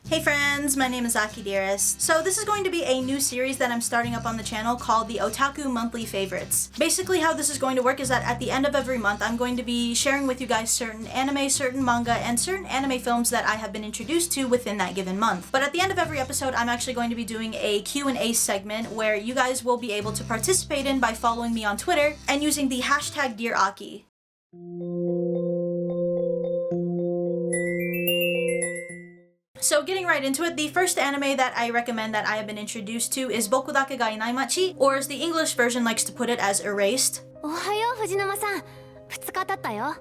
Hey friends, my name is Aki Dearest. So this is going to be a new series that I'm starting up on the channel called the Otaku Monthly Favorites. Basically how this is going to work is that at the end of every month I'm going to be sharing with you guys certain anime, certain manga, and certain anime films that I have been introduced to within that given month. But at the end of every episode I'm actually going to be doing a Q&A segment where you guys will be able to participate in by following me on Twitter and using the hashtag DearAki. So getting right into it, the first anime that I recommend that I have been introduced to is Boku ga Inai Machi, or as the English version likes to put it as Erased. おはよう藤沼さん。2日経ったよ。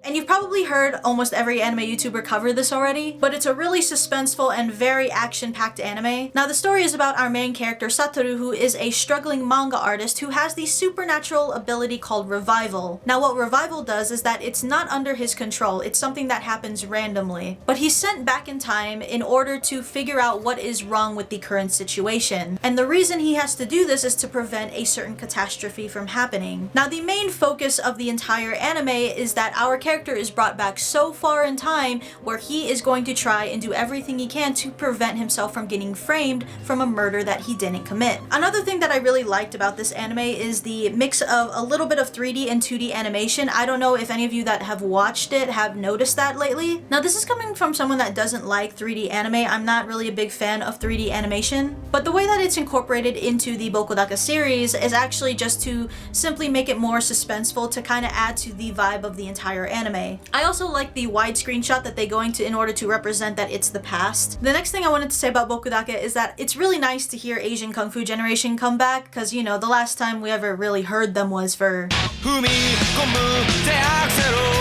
And you've probably heard almost every anime YouTuber cover this already, but it's a really suspenseful and very action-packed anime. Now the story is about our main character Satoru, who is a struggling manga artist who has the supernatural ability called Revival. Now what Revival does is that it's not under his control, it's something that happens randomly. But he's sent back in time in order to figure out what is wrong with the current situation. And the reason he has to do this is to prevent a certain catastrophe from happening. Now the main focus of the entire anime is that our character is brought back so far in time where he is going to try and do everything he can to prevent himself from getting framed from a murder that he didn't commit. Another thing that I really liked about this anime is the mix of a little bit of 3D and 2D animation. I don't know if any of you that have watched it have noticed that lately. Now this is coming from someone that doesn't like 3D anime. I'm not really a big fan of 3D animation, but the way that it's incorporated into the Kodaka series is actually just to simply make it more suspenseful, to kind of add to the vibe of the entire anime. I also like the widescreen shot that they go into in order to represent that it's the past. The next thing I wanted to say about Boku is that it's really nice to hear Asian Kung Fu Generation come back, because, you know, the last time we ever really heard them was for...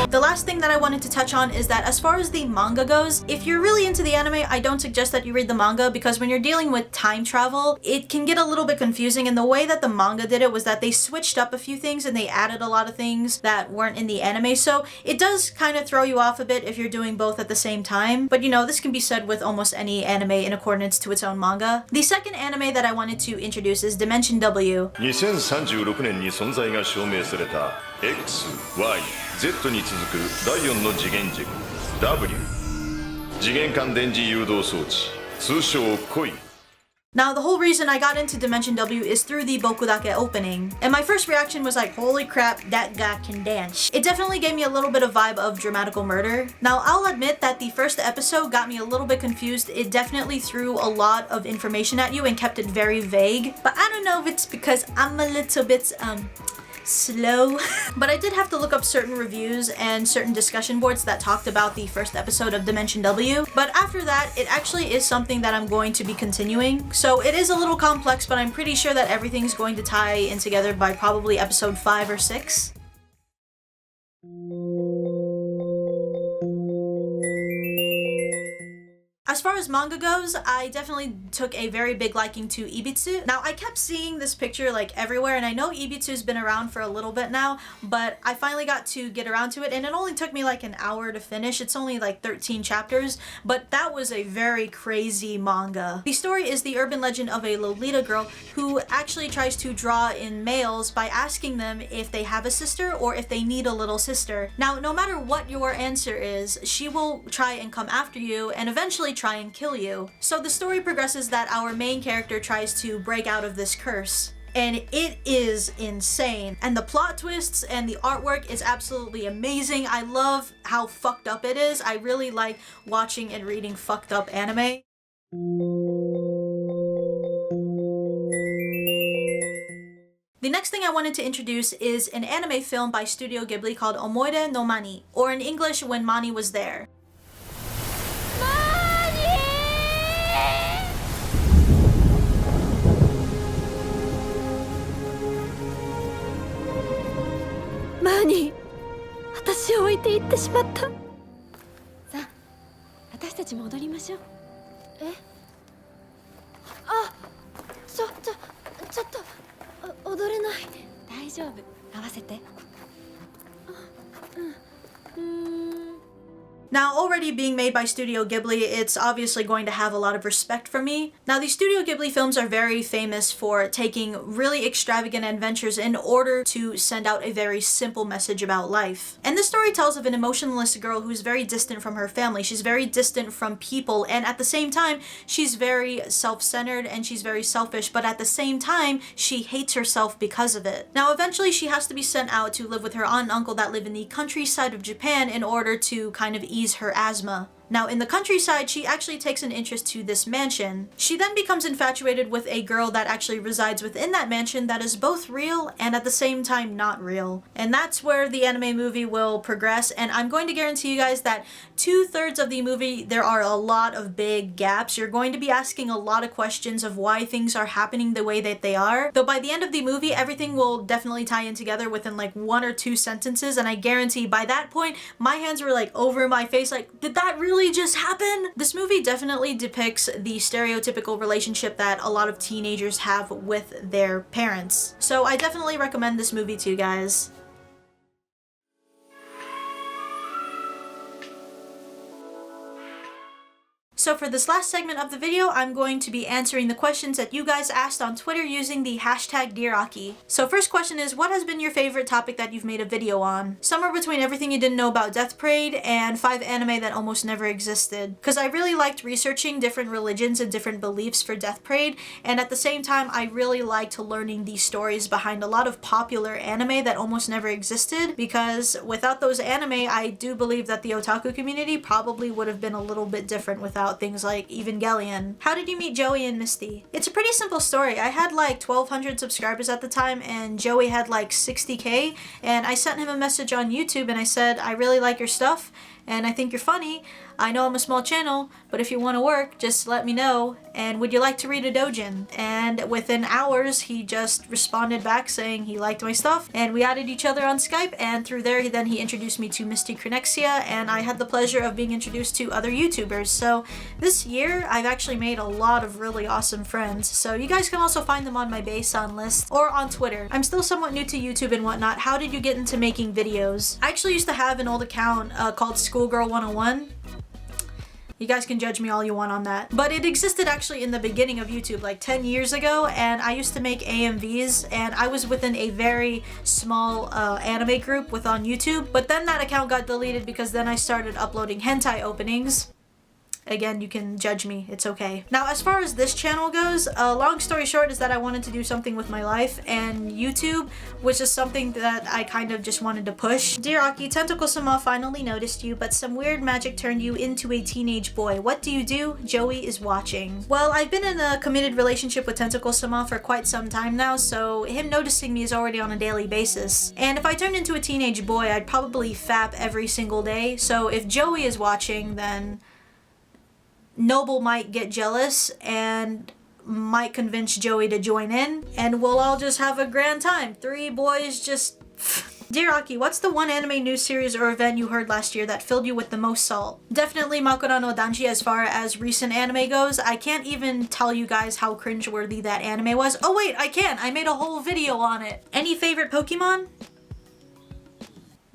The last thing that I wanted to touch on is that as far as the manga goes, if you're really into the anime, I don't suggest that you read the manga, because when you're dealing with time travel, it can get a little bit confusing, and the way that the manga did it was that they switched up a few things and they added a lot of things that weren't in the anime, so it does kind of throw you off a bit if you're doing both at the same time. But you know, this can be said with almost any anime in accordance to its own manga. The second anime that I wanted to introduce is Dimension W. 2036年に存在が証明された X、Y、Z に続く第4の次元軸 W 次元間電磁誘導装置通称恋 Now, the whole reason I got into Dimension W is through the Bokudake opening, and my first reaction was like, holy crap, that guy can dance. It definitely gave me a little bit of vibe of Dramatical Murder. Now, I'll admit that the first episode got me a little bit confused. It definitely threw a lot of information at you and kept it very vague, but I don't know if it's because I'm a little bit, slow. But I did have to look up certain reviews and certain discussion boards that talked about the first episode of Dimension W. But after that, it actually is something that I'm going to be continuing. So it is a little complex, but I'm pretty sure that everything's going to tie in together by probably episode 5 or 6. As far as manga goes, I definitely took a very big liking to Ebisu. Now, I kept seeing this picture like everywhere, and I know Ebisu's been around for a little bit now, but I finally got to get around to it, and it only took me like an hour to finish. It's only like 13 chapters, but that was a very crazy manga. The story is the urban legend of a Lolita girl who actually tries to draw in males by asking them if they have a sister or if they need a little sister. Now, no matter what your answer is, she will try and come after you and eventually try and kill you. So the story progresses that our main character tries to break out of this curse. And it is insane. And the plot twists and the artwork is absolutely amazing. I love how fucked up it is. I really like watching and reading fucked up anime. The next thing I wanted to introduce is an anime film by Studio Ghibli called Omiide no Mani, or in English, When Mani Was There. Mani, 私を置いて行ってしまった。さあ、私たちも踊りましょう。え？あ、ちょっと踊れない。大丈夫、合わせて。Now, already being made by Studio Ghibli, it's obviously going to have a lot of respect from me. Now, the Studio Ghibli films are very famous for taking really extravagant adventures in order to send out a very simple message about life. And this story tells of an emotionless girl who's very distant from her family. She's very distant from people, and at the same time, she's very self-centered and she's very selfish, but at the same time, she hates herself because of it. Now, eventually, she has to be sent out to live with her aunt and uncle that live in the countryside of Japan in order to kind of ease her asthma. Now, in the countryside, she actually takes an interest to this mansion. She then becomes infatuated with a girl that actually resides within that mansion that is both real and at the same time not real. And that's where the anime movie will progress, and I'm going to guarantee you guys that 2/3 of the movie, there are a lot of big gaps. You're going to be asking a lot of questions of why things are happening the way that they are. Though by the end of the movie, everything will definitely tie in together within like 1 or 2 sentences, and I guarantee by that point, my hands were like over my face like, did that really just happen? This movie definitely depicts the stereotypical relationship that a lot of teenagers have with their parents. So I definitely recommend this movie to you guys. So for this last segment of the video, I'm going to be answering the questions that you guys asked on Twitter using the hashtag #Taraki. So first question is, what has been your favorite topic that you've made a video on? Somewhere between everything you didn't know about Death Parade and 5 anime that almost never existed. Because I really liked researching different religions and different beliefs for Death Parade, and at the same time, I really liked learning the stories behind a lot of popular anime that almost never existed, because without those anime, I do believe that the otaku community probably would have been a little bit different without things like Evangelion. How did you meet Joey and Misty? It's a pretty simple story. I had like 1,200 subscribers at the time, and Joey had like 60K, and I sent him a message on YouTube and I said, I really like your stuff and I think you're funny. I know I'm a small channel, but if you want to work, just let me know, and would you like to read a doujin? And within hours, he just responded back saying he liked my stuff, and we added each other on Skype, and through there, then he introduced me to Misty Cronexia, and I had the pleasure of being introduced to other YouTubers. So this year, I've actually made a lot of really awesome friends, so you guys can also find them on my Baseon list or on Twitter. I'm still somewhat new to YouTube and whatnot. How did you get into making videos? I actually used to have an old account called Schoolgirl 101. You guys can judge me all you want on that. But it existed actually in the beginning of YouTube, like 10 years ago, and I used to make AMVs, and I was within a very small anime group on YouTube. But then that account got deleted because then I started uploading hentai openings. Again, you can judge me, it's okay. Now, as far as this channel goes, long story short is that I wanted to do something with my life, and YouTube was just something that I kind of just wanted to push. Dear Aki, Tentacle-sama finally noticed you, but some weird magic turned you into a teenage boy. What do you do? Joey is watching. Well, I've been in a committed relationship with Tentacle-sama for quite some time now, so him noticing me is already on a daily basis. And if I turned into a teenage boy, I'd probably fap every single day, so if Joey is watching, then Noble might get jealous and might convince Joey to join in, and we'll all just have a grand time. 3 boys just... Dear Aki, what's the one anime news series or event you heard last year that filled you with the most salt? Definitely Makura no Danji as far as recent anime goes. I can't even tell you guys how cringeworthy that anime was. Oh wait, I can! I made a whole video on it. Any favorite Pokemon?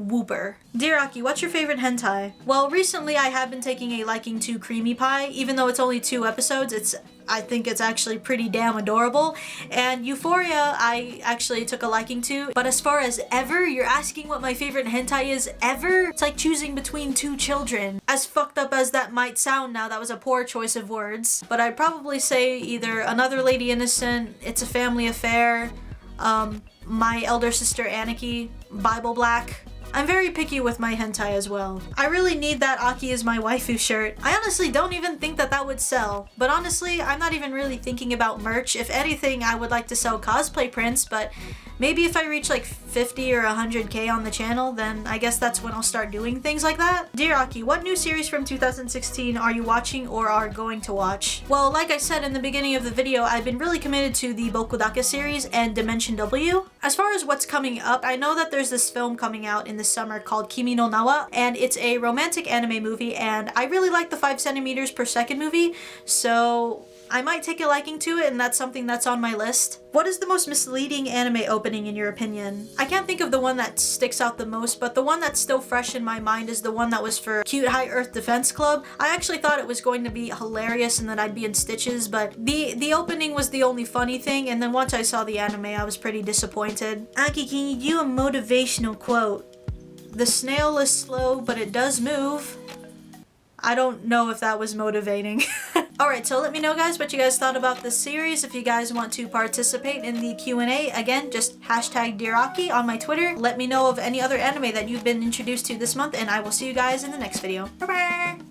Wooper. Dear Aki, what's your favorite hentai? Well, recently I have been taking a liking to Creamy Pie. Even though it's only 2 episodes, I think it's actually pretty damn adorable. And Euphoria, I actually took a liking to. But as far as ever, you're asking what my favorite hentai is ever? It's like choosing between 2 children. As fucked up as that might sound now, that was a poor choice of words. But I'd probably say either Another Lady Innocent, It's a Family Affair, My Elder Sister Anarchy, Bible Black. I'm very picky with my hentai as well. I really need that Aki is my waifu shirt. I honestly don't even think that would sell. But honestly, I'm not even really thinking about merch. If anything, I would like to sell cosplay prints, but maybe if I reach like 50 or 100k on the channel, then I guess that's when I'll start doing things like that. Dear Aki, what new series from 2016 are you watching or are going to watch? Well, like I said in the beginning of the video, I've been really committed to the Kodaka series and Dimension W. As far as what's coming up, I know that there's this film coming out in the summer called Kimi no Nawa, and it's a romantic anime movie, and I really like the 5 centimeters per second movie, so I might take a liking to it, and that's something that's on my list. What is the most misleading anime opening in your opinion? I can't think of the one that sticks out the most, but the one that's still fresh in my mind is the one that was for Cute High Earth Defense Club. I actually thought it was going to be hilarious and that I'd be in stitches, but the opening was the only funny thing, and then once I saw the anime, I was pretty disappointed. Aki, can you do a motivational quote? The snail is slow, but it does move. I don't know if that was motivating. Alright, so let me know guys what you guys thought about this series. If you guys want to participate in the Q&A, again, just hashtag Taraki on my Twitter. Let me know of any other anime that you've been introduced to this month, and I will see you guys in the next video. Bye bye!